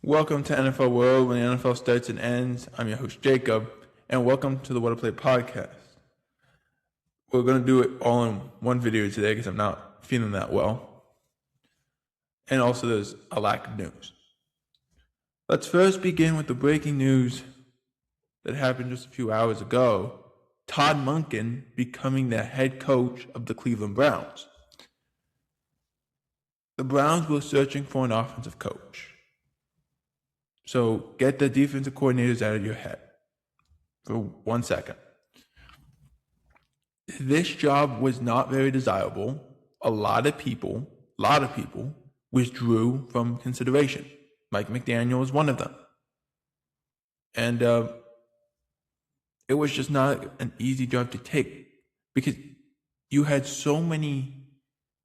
Welcome to NFL World, when the NFL starts and ends. I'm your host, Jacob, and welcome to the What to Play podcast. We're going to do it all in one video today because I'm not feeling that well. And also there's a lack of news. Let's first begin with the breaking news that happened just a few hours ago. Todd Monken becoming the head coach of the Cleveland Browns. The Browns were searching for an offensive coach. So get the defensive coordinators out of your head for 1 second. This job was not very desirable. A lot of people withdrew from consideration. Mike McDaniel was one of them. And it was just not an easy job to take because you had so many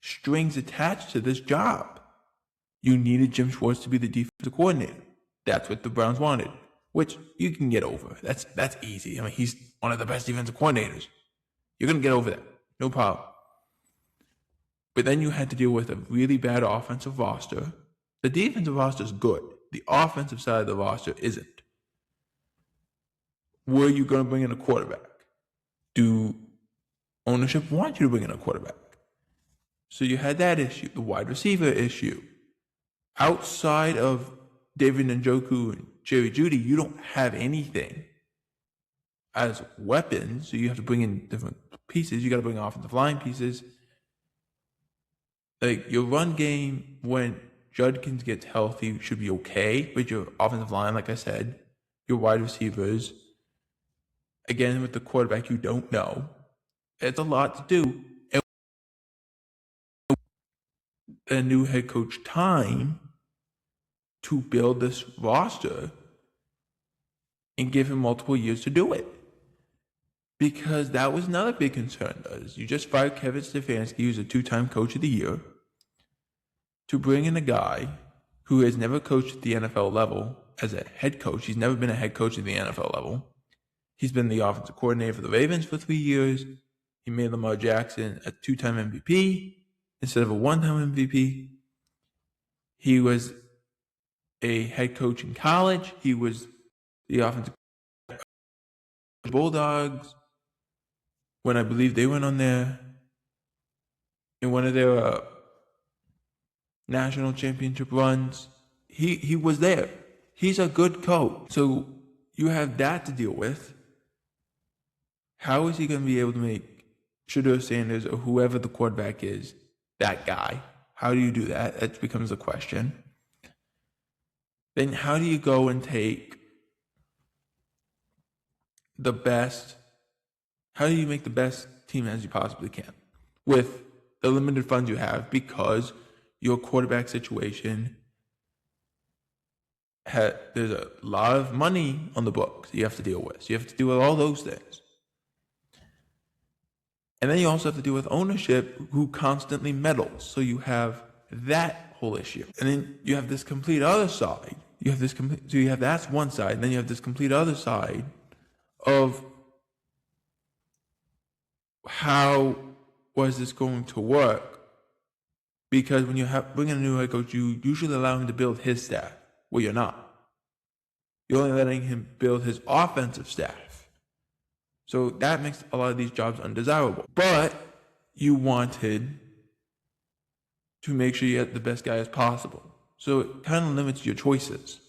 strings attached to this job. You needed Jim Schwartz to be the defensive coordinator. That's what the Browns wanted, which you can get over. That's easy. I mean, he's one of the best defensive coordinators. You're going to get over that. No problem. But then you had to deal with a really bad offensive roster. The defensive roster is good. The offensive side of the roster isn't. Were you going to bring in a quarterback? Do ownership want you to bring in a quarterback? So you had that issue, the wide receiver issue. Outside of David Njoku and Jerry Jeudy, you don't have anything as weapons, so you have to bring in different pieces. You got to bring offensive line pieces. Like your run game, when Judkins gets healthy, should be okay. With your offensive line, like I said, your wide receivers. Again, with the quarterback, you don't know. It's a lot to do. And a new head coach time to build this roster and give him multiple years to do it. Because that was another big concern. You just fired Kevin Stefanski, who's a two-time coach of the year, to bring in a guy who has never coached at the NFL level as a head coach. He's never been a head coach at the NFL level. He's been the offensive coordinator for the Ravens for 3 years. He made Lamar Jackson a two-time MVP instead of a one-time MVP. He was a head coach in college. He was the offensive Bulldogs when I believe they went on there in one of their national championship runs. He was there. He's a good coach. So you have that to deal with. How is he going to be able to make Shedeur Sanders or whoever the quarterback is that guy? How do you do that? That becomes a question. Then how do you go and take the best, how do you make the best team as you possibly can with the limited funds you have, because your quarterback situation, there's a lot of money on the books you have to deal with. So you have to deal with all those things. And then you also have to deal with ownership who constantly meddles. So you have that whole issue. And then you have this complete other side. That's one side, and then you have this complete other side of how was this going to work? Because when you bring in a new head coach, you usually allow him to build his staff. Well, you're not. You're only letting him build his offensive staff. So that makes a lot of these jobs undesirable. But you wanted to make sure you get the best guy as possible. So it kind of limits your choices.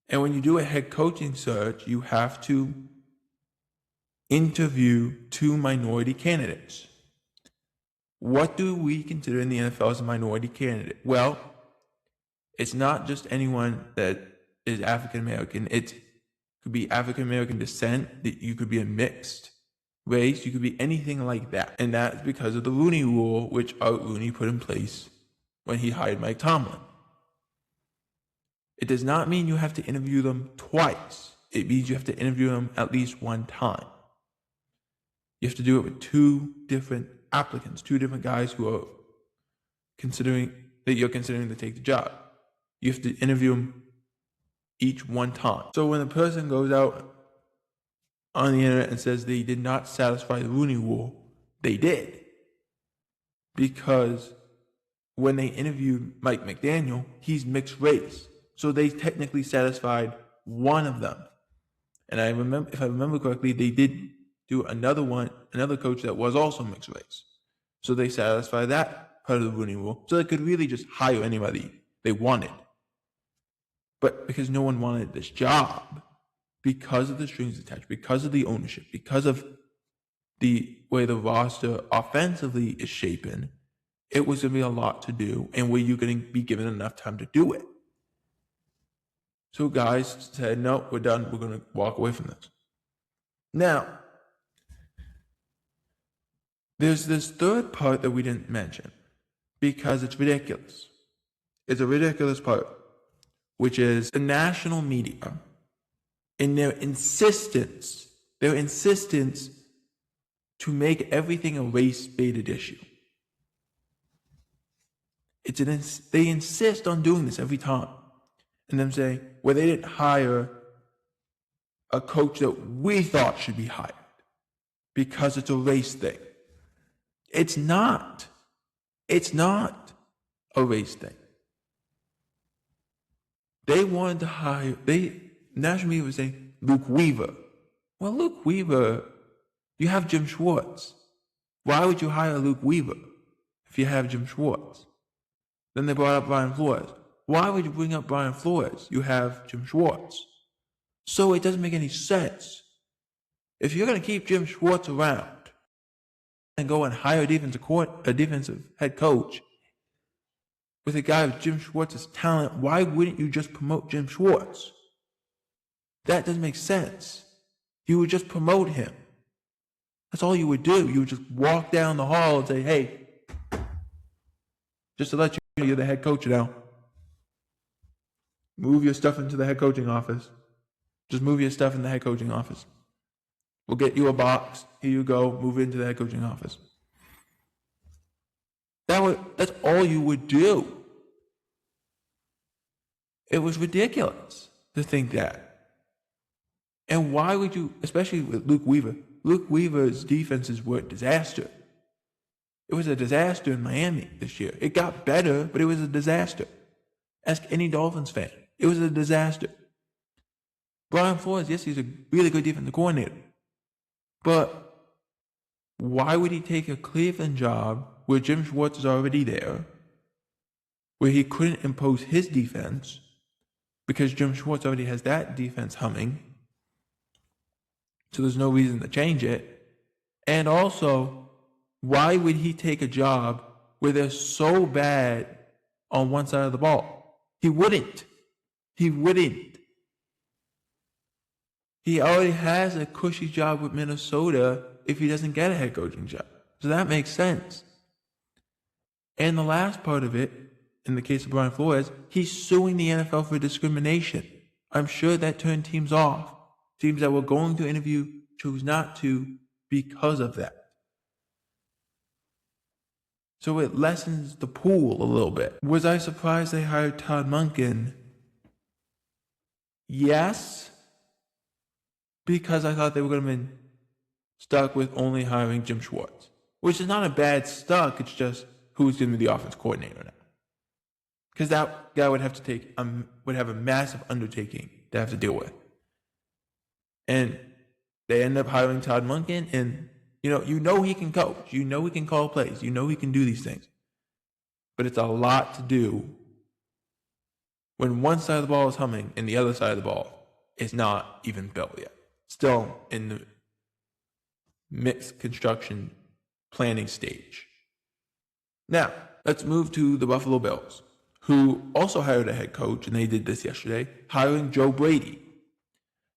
And when you do a head coaching search, you have to interview 2 minority candidates. What do we consider in the NFL as a minority candidate? Well, it's not just anyone that is African American. It could be African American descent. You could be a mixed race. You could be anything like that. And that's because of the Rooney Rule, which Art Rooney put in place when he hired Mike Tomlin. It does not mean you have to interview them twice. It means you have to interview them at least one time. You have to do it with 2 different applicants, 2 different guys who are you're considering to take the job. You have to interview them each one time. So when a person goes out on the internet and says they did not satisfy the Rooney Rule, they did. Because when they interviewed Mike McDaniel, he's mixed race. So they technically satisfied one of them. And if I remember correctly, they did do another coach that was also mixed race. So they satisfied that part of the Rooney Rule. So they could really just hire anybody they wanted. But because no one wanted this job, because of the strings attached, because of the ownership, because of the way the roster offensively is shapen, it was going to be a lot to do, and were you going to be given enough time to do it? So guys said, no, we're done. We're going to walk away from this. Now, there's this third part that we didn't mention because it's ridiculous. It's a ridiculous part, which is the national media and their insistence to make everything a race-baited issue. They insist on doing this every time. And them saying, well, they didn't hire a coach that we thought should be hired because it's a race thing. It's not. It's not a race thing. They wanted to hire, national media was saying, Luke Weaver. Well, Luke Weaver, you have Jim Schwartz. Why would you hire Luke Weaver if you have Jim Schwartz? Then they brought up Brian Flores. Why would you bring up Brian Flores? You have Jim Schwartz. So it doesn't make any sense. If you're going to keep Jim Schwartz around and go and hire a defensive head coach with a guy with Jim Schwartz's talent, why wouldn't you just promote Jim Schwartz? That doesn't make sense. You would just promote him. That's all you would do. You would just walk down the hall and say, hey, just to let you know, you're the head coach now. Move your stuff into the head coaching office. Just move your stuff in the head coaching office. We'll get you a box. Here you go. Move it into the head coaching office. That's all you would do. It was ridiculous to think that. And why would you, especially with Luke Weaver, Luke Weaver's defenses were a disaster. It was a disaster in Miami this year. It got better, but it was a disaster. Ask any Dolphins fan. It was a disaster. Brian Flores, yes, he's a really good defensive coordinator. But why would he take a Cleveland job where Jim Schwartz is already there, where he couldn't impose his defense because Jim Schwartz already has that defense humming, so there's no reason to change it? And also, why would he take a job where they're so bad on one side of the ball? He wouldn't. He already has a cushy job with Minnesota if he doesn't get a head coaching job. So that makes sense. And the last part of it, in the case of Brian Flores, he's suing the NFL for discrimination. I'm sure that turned teams off. Teams that were going to interview chose not to because of that. So it lessens the pool a little bit. Was I surprised they hired Todd Monken? Yes, because I thought they were going to be stuck with only hiring Jim Schwartz, which is not a bad stuck. It's just who's going to be the offense coordinator now. Because that guy would have a massive undertaking to have to deal with. And they end up hiring Todd Monken, and you know he can coach. You know he can call plays. You know he can do these things. But it's a lot to do when one side of the ball is humming and the other side of the ball is not even built yet. Still in the mixed construction planning stage. Now, let's move to the Buffalo Bills, who also hired a head coach, and they did this yesterday, hiring Joe Brady.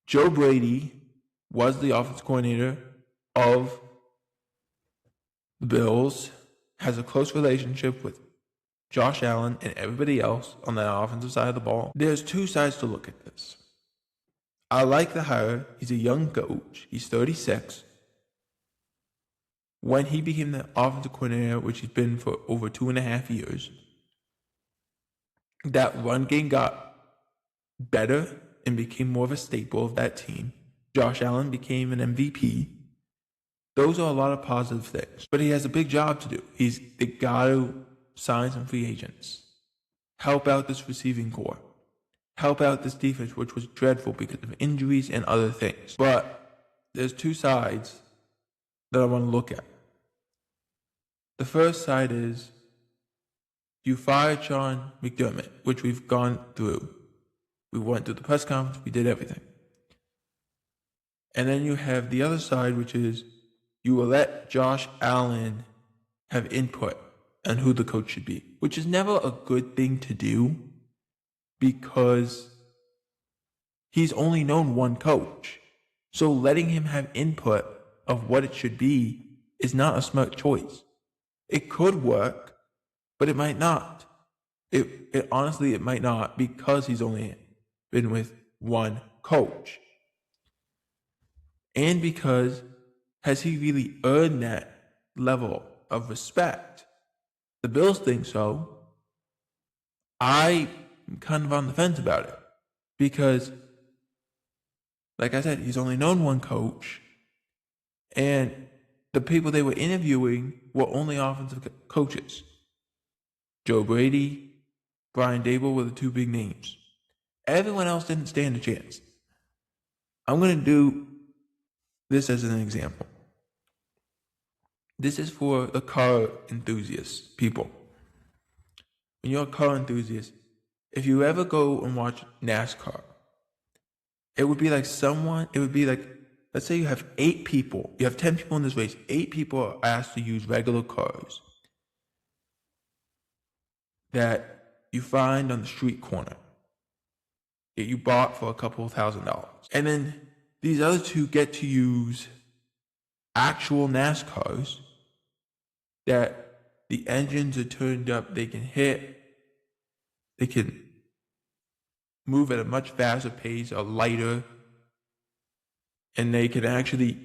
Joe Brady was the offensive coordinator of the Bills, has a close relationship with Josh Allen and everybody else on the offensive side of the ball. There's two sides to look at this. I like the hire. He's a young coach. He's 36. When he became the offensive coordinator, which he's been for over 2.5 years, that run game got better and became more of a staple of that team. Josh Allen became an MVP. Those are a lot of positive things. But he has a big job to do. They got to sign some free agents. Help out this receiving core. Help out this defense, which was dreadful because of injuries and other things. But there's two sides that I want to look at. The first side is you fired Sean McDermott, which we've gone through. We went through the press conference. We did everything. And then you have the other side, which is you will let Josh Allen have input on who the coach should be, which is never a good thing to do because he's only known one coach. So letting him have input of what it should be is not a smart choice. It could work, but it might not. It honestly, it might not because he's only been with one coach. And because has he really earned that level of respect? The Bills think so. I'm kind of on the fence about it because, like I said, he's only known one coach, and the people they were interviewing were only offensive coaches. Joe Brady, Brian Dable were the two big names. Everyone else didn't stand a chance. I'm going to do this as an example. This is for the car enthusiasts, people. When you're a car enthusiast, if you ever go and watch NASCAR, it would be like let's say you have 8 people, you have 10 people in this race, 8 people are asked to use regular cars that you find on the street corner that you bought for a couple $1,000. And then these other 2 get to use actual NASCARs that the engines are turned up, they can move at a much faster pace, are lighter, and they can actually,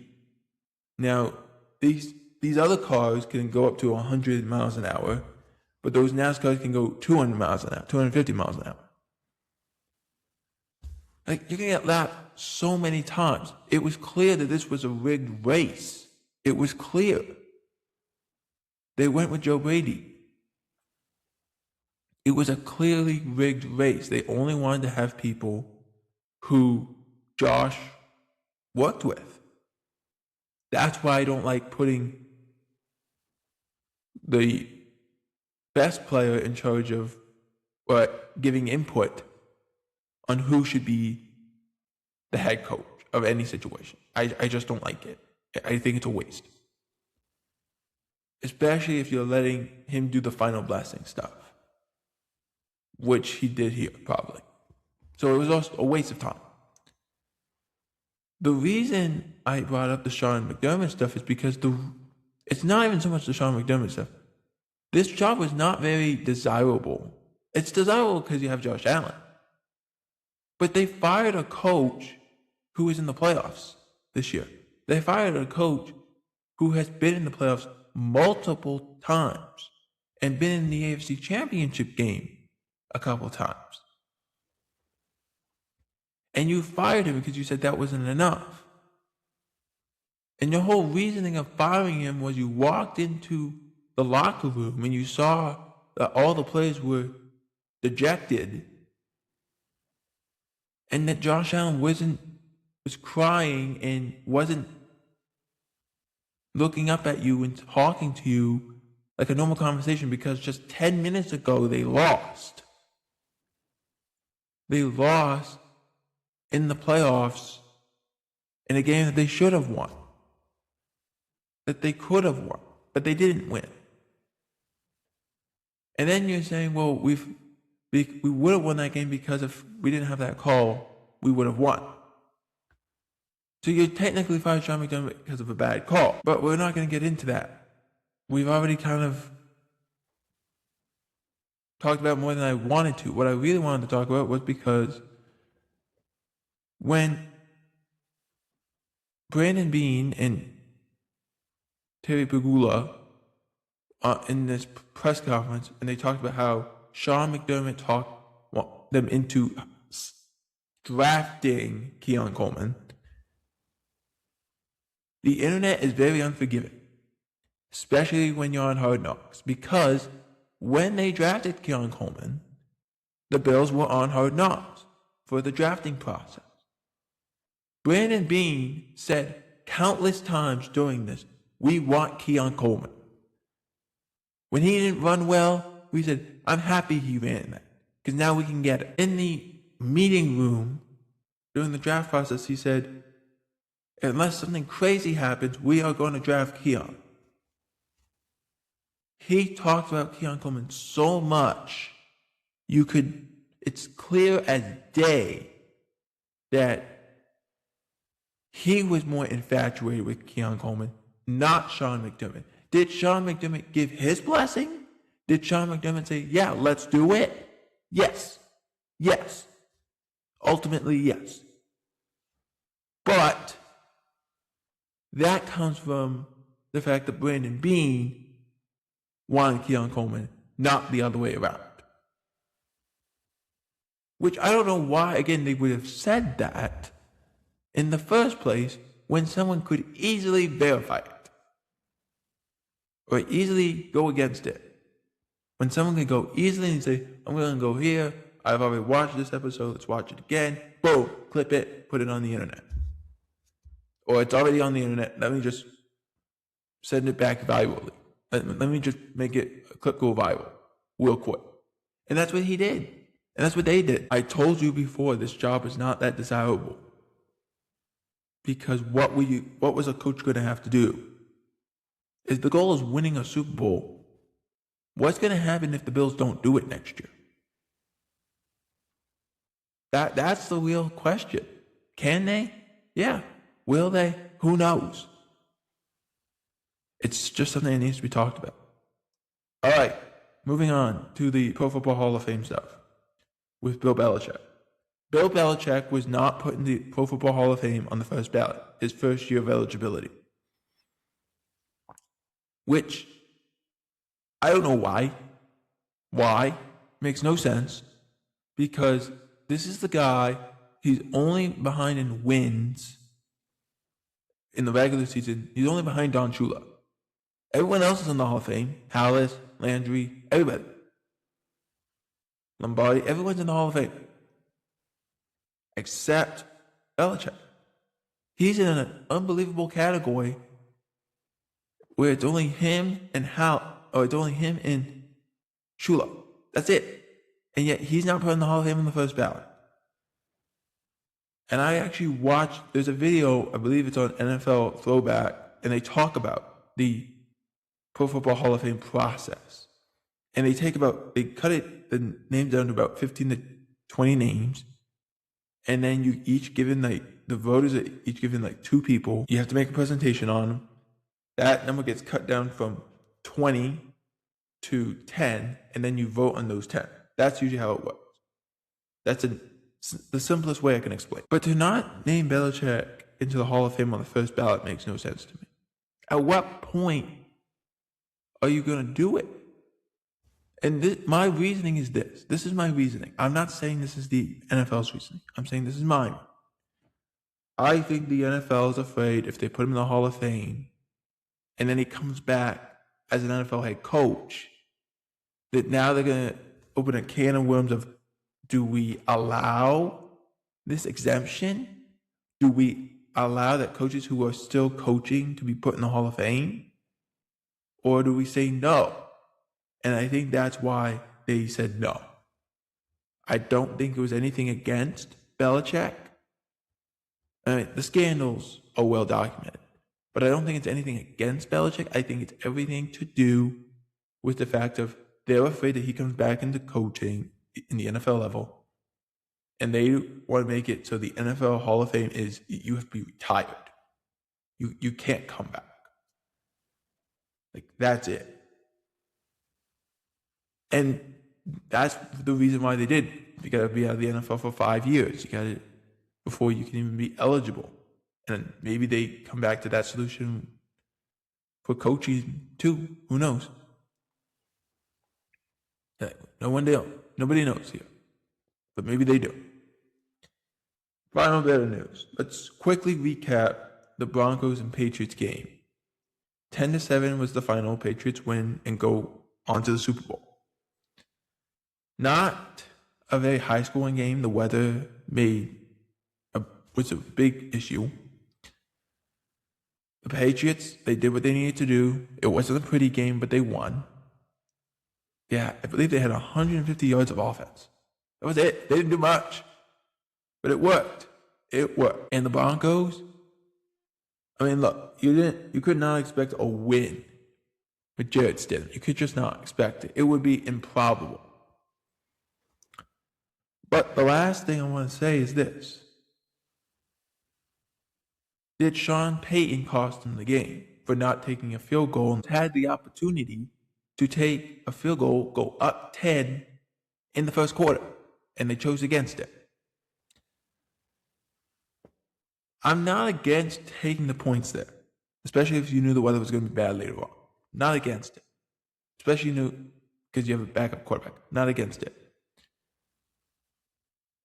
now these other cars can go up to 100 miles an hour, but those NASCARs can go 200 miles an hour, 250 miles an hour. Like, you can get lapped so many times. It was clear that this was a rigged race. It was clear. They went with Joe Brady. It was a clearly rigged race. They only wanted to have people who Josh worked with. That's why I don't like putting the best player in charge of giving input on who should be the head coach of any situation. I just don't like it. I think it's a waste. Especially if you're letting him do the final blessing stuff, which he did here probably. So it was also a waste of time. The reason I brought up the Sean McDermott stuff is because it's not even so much the Sean McDermott stuff. This job was not very desirable. It's desirable because you have Josh Allen. But they fired a coach who was in the playoffs this year. They fired a coach who has been in the playoffs multiple times and been in the AFC Championship game a couple times. And you fired him because you said that wasn't enough. And your whole reasoning of firing him was you walked into the locker room and you saw that all the players were dejected and that Josh Allen was crying and wasn't looking up at you and talking to you like a normal conversation because just 10 minutes ago they lost. They lost in the playoffs in a game that they should have won. That they could have won, but they didn't win. And then you're saying, well, we would have won that game because if we didn't have that call, we would have won. So you technically fired Sean McDermott because of a bad call. But we're not going to get into that. We've already kind of talked about more than I wanted to. What I really wanted to talk about was because when Brandon Beane and Terry Pegula in this press conference, and they talked about how Sean McDermott talked them into drafting Keon Coleman. The internet is very unforgiving, especially when you're on Hard Knocks, because when they drafted Keon Coleman, the Bills were on Hard Knocks for the drafting process. Brandon Beane said countless times during this, we want Keon Coleman. When he didn't run well, we said, I'm happy he ran that, because now we can get it. In the meeting room during the draft process, he said, unless something crazy happens, we are going to draft Keon. He talked about Keon Coleman so much, it's clear as day that he was more infatuated with Keon Coleman, not Sean McDermott. Did Sean McDermott give his blessing? Did Sean McDermott say, yeah, let's do it? Yes. Yes. Ultimately, yes. But that comes from the fact that Brandon Beane wanted Keon Coleman, not the other way around. Which I don't know why, again, they would have said that in the first place when someone could easily verify it or easily go against it. When someone could go easily and say, I'm going to go here, I've already watched this episode, let's watch it again, boom, clip it, put it on the internet. Or it's already on the internet, let me just send it back virally. Let me just make it a clip go viral real quick. And that's what he did. And that's what they did. I told you before, this job is not that desirable. Because what was a coach going to have to do? If the goal is winning a Super Bowl, what's going to happen if the Bills don't do it next year? That's the real question. Can they? Yeah. Will they? Who knows? It's just something that needs to be talked about. All right, moving on to the Pro Football Hall of Fame stuff with Bill Belichick. Bill Belichick was not put in the Pro Football Hall of Fame on the first ballot, his first year of eligibility. Which, I don't know why. Why? Makes no sense. Because this is the guy, he's only behind in wins in the regular season. He's only behind Don Shula. Everyone else is in the Hall of Fame. Hallis, Landry, everybody. Lombardi, everyone's in the Hall of Fame. Except Belichick. He's in an unbelievable category where it's only him and it's only him and Shula. That's it. And yet he's not put in the Hall of Fame on the first ballot. And I actually watched, there's a video, I believe it's on NFL Throwback, and they talk about the Pro Football Hall of Fame process. And they cut the names down to about 15 to 20 names. And then you each given the voters are each given 2 people. You have to make a presentation on them. That number gets cut down from 20 to 10, and then you vote on those 10. That's usually how it works. That's the simplest way I can explain. But to not name Belichick into the Hall of Fame on the first ballot makes no sense to me. At what point are you going to do it? And my reasoning is this. This is my reasoning. I'm not saying this is the NFL's reasoning. I'm saying this is mine. I think the NFL is afraid if they put him in the Hall of Fame and then he comes back as an NFL head coach, that now they're going to open a can of worms of, do we allow this exemption? Do we allow that coaches who are still coaching to be put in the Hall of Fame? Or do we say no? And I think that's why they said no. I don't think it was anything against Belichick. I mean, the scandals are well documented. But I don't think it's anything against Belichick. I think it's everything to do with the fact of they're afraid that he comes back into coaching in the NFL level. And they want to make it so the NFL Hall of Fame is you have to be retired. You can't come back. That's it. And that's the reason why they did. You got to be out of the NFL for 5 years. You got to, before you can even be eligible. And maybe they come back to that solution for coaching too. Who knows? Nobody knows here. But maybe they do. Final bit of news. Let's quickly recap the Broncos and Patriots game. 10-7 was the final. Patriots win and go on to the Super Bowl. Not a very high-scoring game. The weather was a big issue. The Patriots, they did what they needed to do. It wasn't a pretty game, but they won. Yeah, I believe they had 150 yards of offense. That was it. They didn't do much. But it worked. It worked. And the Broncos, I mean, look, you could not expect a win with Jared Stidham. You could just not expect it. It would be improbable. But the last thing I want to say is this. Did Sean Payton cost him the game for not taking a field goal and had the opportunity to take a field goal, go up 10 in the first quarter, and they chose against it? I'm not against taking the points there, especially if you knew the weather was going to be bad later on. Not against it. Especially because you have a backup quarterback. Not against it.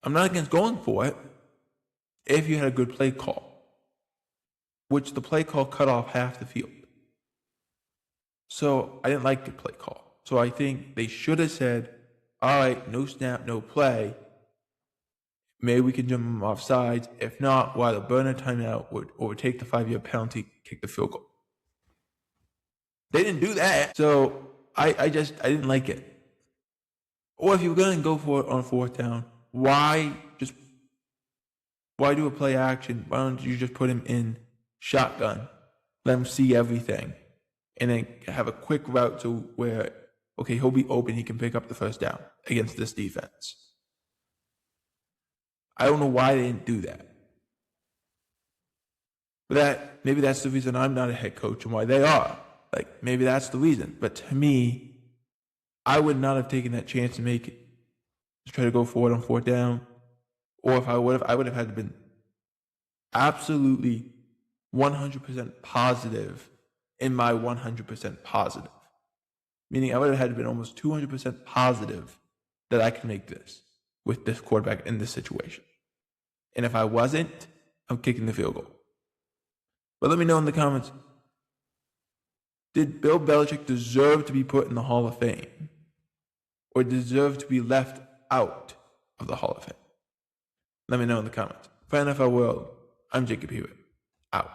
I'm not against going for it if you had a good play call, which the play call cut off half the field. So I didn't like the play call. So I think they should have said, all right, no snap, no play. Maybe we can jump them off sides. If not, we'll either burn a timeout or take the 5-yard penalty, kick the field goal. They didn't do that. So I didn't like it. Or if you were going to go for it on fourth down, why do a play action? Why don't you just put him in shotgun, let him see everything, and then have a quick route to where, okay, he'll be open, he can pick up the first down against this defense. I don't know why they didn't do that. But maybe that's the reason I'm not a head coach and why they are. Like, maybe that's the reason. But to me, I would not have taken that chance to try to go for it on fourth down. Or if I would have had to been absolutely 100% positive in my 100% positive. Meaning I would have had to been almost 200% positive that I could make this with this quarterback in this situation. And if I wasn't, I'm kicking the field goal. But let me know in the comments, did Bill Belichick deserve to be put in the Hall of Fame? Or deserve to be left out of the Hall of Fame? Let me know in the comments. For NFL World, I'm Jacob Hewitt. Out.